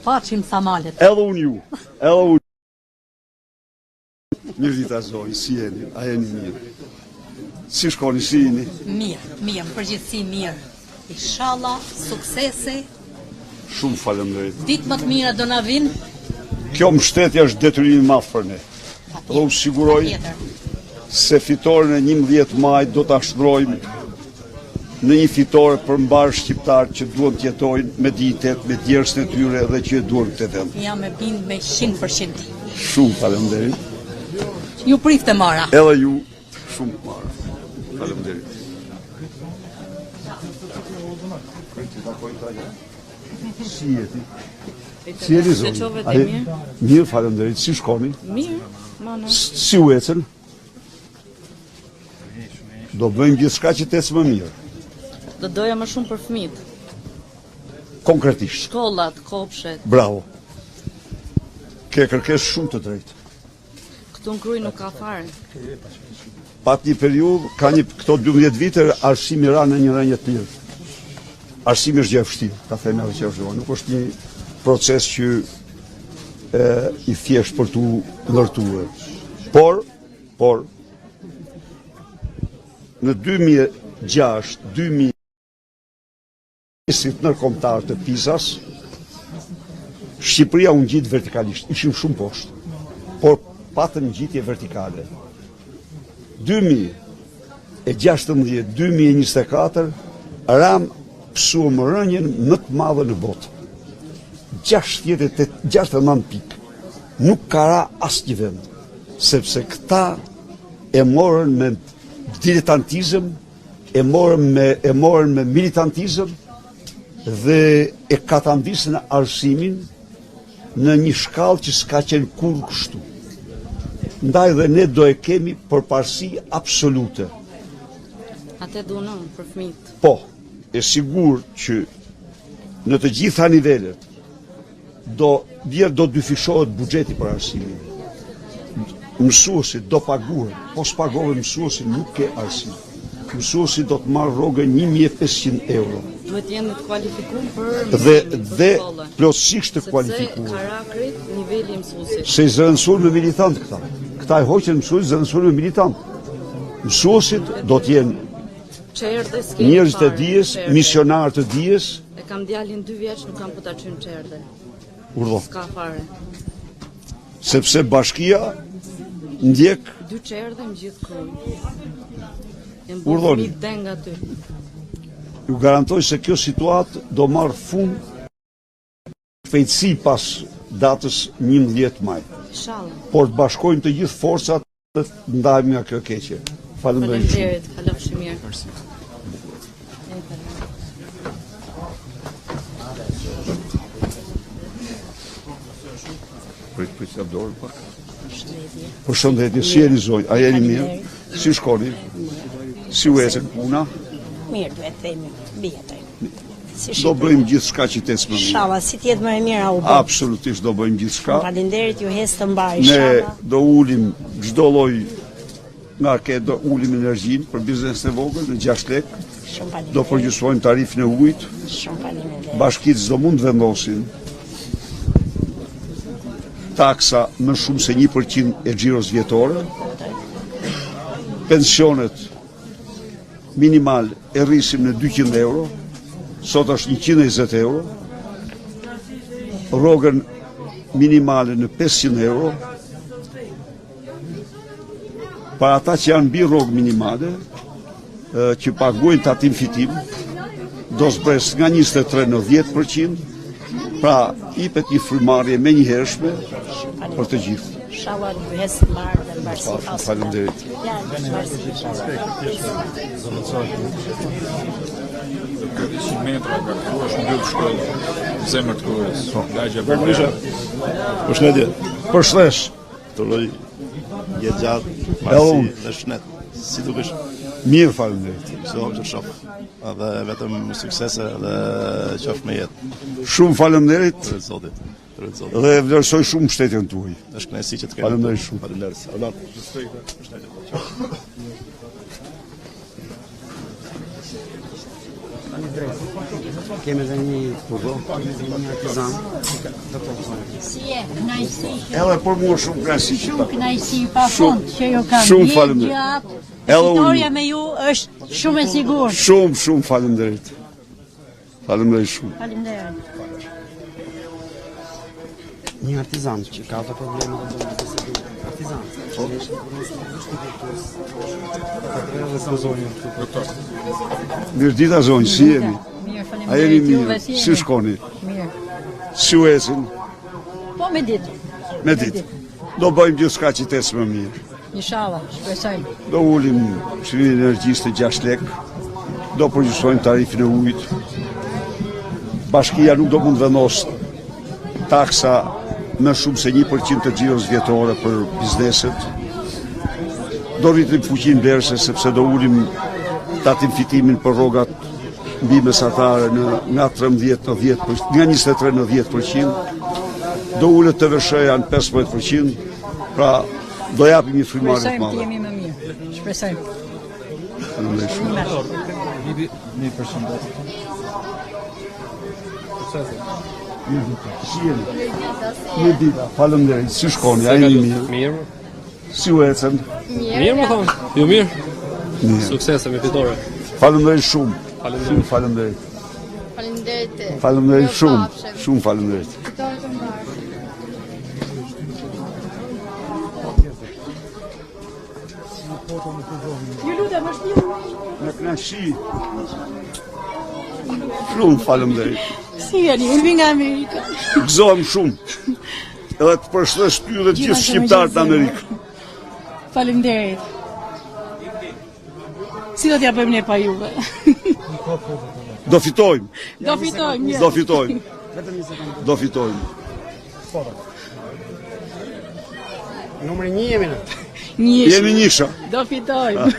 Paqim Samalet. Edhe unë ju. Edhe unë. Mirë dita zoj, si jeni? A jeni mirë? Si shkoni, si jeni? Mirë, përgjithësi mirë. Inshallah, suksese. Shumë falemderit. Ditë më të mira do na vinë. Kjo mbështetje është detyrim i madh për ne. Dhe u siguroj se fitoren e 11 maj do ta shndrojmë në një fitore për mbar shqiptar që duan të jetojnë me dinjitet, me djersën e tyre dhe që e duan këtë vend. Jam e bind me 100%. Shumë falemderit. Ju prifte Mara. Edhe ju shumë Mara. Falemderit. Si jeti? Si jeti zonë? Mirë, falemderit. Si shkoni? Mirë, mana. Si u ecën? Do bëjmë gjithçka që të ecë më mirë. Do doja më shumë për fëmijët. Konkretisht. Shkollat, kopshet. Bravo. Ke kërkesë shumë të drejtë. Këtu në Krujë nuk ka fare. Pat një periudhë, këto 12 vite, arsimi ra në një rënje të mirë. Arsimi është gjë e vështirë, ta themi edhe që është. Nuk është një proces që i thjesht për tu ndërtuar. Por në 2006-2000 nërkombëtar të PISA-s, Shqipëria u ngjit vertikalisht, ishim shumë poshtë, por patëm ngjitje vertikale. 2016-2024 ram pësuam rënjen më të madhe në botë. 69 pikë. Nuk ka ra asnjë vend, sepse këta e morën me diletantizëm, e morën me militantizëm dhe e katandisën arsimin në një shkallë që s'ka qenë kur kështu. Ndaj dhe ne do e kemi përparësi absolute. Atë dunon për fëmijët. Po, e sigur që në të gjitha nivelet do dyfishohet buxheti për arsimin. Mësuesit do paguhen, po s'pagohen mësuesit nuk ke arsim. Mësuesi do të marrë rrogën 1500 euro. Duhet jenë të kualifikuar për dhe plotësisht të kualifikuar. Sepse karakterit niveli i mësuesit. Se i zëvendësuar me militant këta. Këta e hoqen mësuesit zëvendësuar me militant. Mësuesit do të jenë njerëz të dijes, misionar të dijes. E kam djalin 2 vjeç, nuk kam po ta çyn çerdhe. Urdhë. S'ka fare. Sepse bashkia ndjek 2 çerdhe në gjithë Krujë. Urdhoni. Ju garantoj se kjo situatë do marrë fund shpejtësi pas datës 11 maj. Por të bashkojmë të gjithë forcat dhe të ndajmë nga kjo keqje. Faleminderit. Faleminderit, kalofshi mirë. Prit të dorë pak. Përshëndetje, si jeni zonjë? A jeni mirë? Si shkoni? Si u ecën puna? Mirë, duhet themi, bjetoj. Do bëjmë gjithçka që të ecë më mirë. Inshallah, si të jetë më e mirë au bë. Absolutisht do bëjmë gjithçka. Faleminderit, ju hes të mbaj, Ne inshallah. do ulim çdo lloj nga ke do ulim energjinë për biznesin e vogël në 6 lekë. Do përgjysmojmë tarifën e ujit. Shumë faleminderit. Bashkitë s'do mund të vendosin taksa më shumë se 1% e xhiros vjetore. Pensionet minimal e rrisim në 200 euro, sot është 120 euro, rrogën minimale në 500 euro, para ata që janë mbi rrogë minimale, që paguajnë tatim fitim, do zbres nga 23 në 10%, pra ipet një frymarrje me një hershme për të gjithë. Inshallah, ju hes të mbarë dhe mbarësi pas. Faleminderit. Ja, mbarësi. 100 metra nga këtu është mbyllë shkollë, zemër të Krujës. Lagja Bardha. Përshëndetje. Përshëndesh. Të lloj jetë gjatë, pasi dhe shnet. Si dukesh? Mirë, faleminderit. Çdo që shoh. Edhe vetëm suksese dhe qoftë me jetë. Shumë faleminderit. Për Zotit. Dhe vlerësoj shumë mbështetjen tuaj. Është kënaqësi që të kemi. Faleminderit shumë. Faleminderit. Allah. Përshëndetje. Kemi edhe një artizan. Si e, knajsi. Edhe për mua shumë kënaqësi që Shumë knajsi pa fund që ju kam. shumë Jetë faleminderit. gjatë. Edhe unë. Fitoria me ju është shumë e sigurt. Shumë faleminderit. Faleminderit shumë. Faleminderit. Një artizan që ka ata probleme të artizan. Mirë dita zonjë, si jeni? Mirë, A jeni faleminderit. mirë? Si shkoni? Mirë. Si u ecin? Po me ditë. Me ditë. Do bëjmë gjithçka që të ecë më mirë. Inshallah, shpresojmë. Do ulim çmimin e energjisë të 6 lekë. Do përgjithsojmë tarifin e ujit. Bashkia nuk do mund vendos taksa më shumë se 1% të xhiros vjetore për bizneset. Do rritim fuqinë blerëse sepse do ulim tatim fitimin për rrogat mbi mesatare nga 13 në 10%, nga 23 në 10%. Do ulet të vëshëja në 15%, pra do japim një frymëri të Shpresojmë të madhe. jemi më mirë. Shpresojmë. Faleminderit shumë. Mi përshëndet. Si jeni? Një dita, faleminderit. Si shkoni? A jeni mirë? Mirë. Si u ecën? Mirë më thonë. Jo mirë. Mirë. Suksese me fitore. Faleminderit shumë. Faleminderit. Shumë faleminderit. Faleminderit. Faleminderit shumë. Shumë faleminderit. Ju lutem, është një Me kënaqësi. Shumë faleminderit. si jeni, unë vi nga Amerika. Gëzohem shumë. Edhe të përshëndes ty dhe të gjithë shqiptarët në Amerikë. Faleminderit. Si do t'ja bëjmë ne pa juve? Do fitojmë. Do fitojmë. mirë. Do fitojmë. Do fitojmë. Numri 1 jemi në. Një Jemi njësha. Do fitojmë.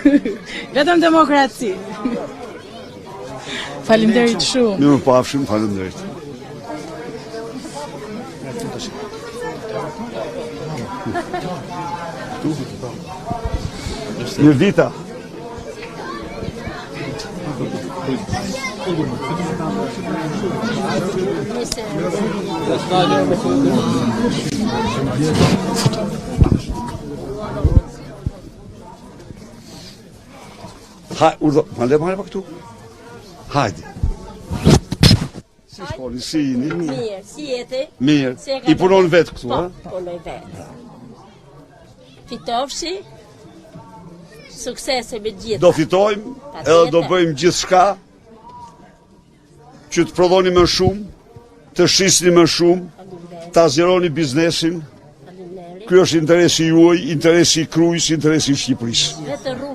Vetëm demokraci. Faleminderit shumë. Mirë pafshim, faleminderit. Mirë dita. Hajde, urdo, male pa këtu. Hajde. Si shkoni, si jeni? Mirë, si jete? Mirë. Se ka I punon vetë këtu, ha? Punoj vetë. Fitofshi, suksese me gjitha. Do fitojmë, edhe do bëjmë gjithçka që të prodhoni më shumë, të shisni më shumë, të azjeroni biznesin. Ky është interesi juaj, interesi i Krujës, interesi i Shqipërisë. Vetë rrugë.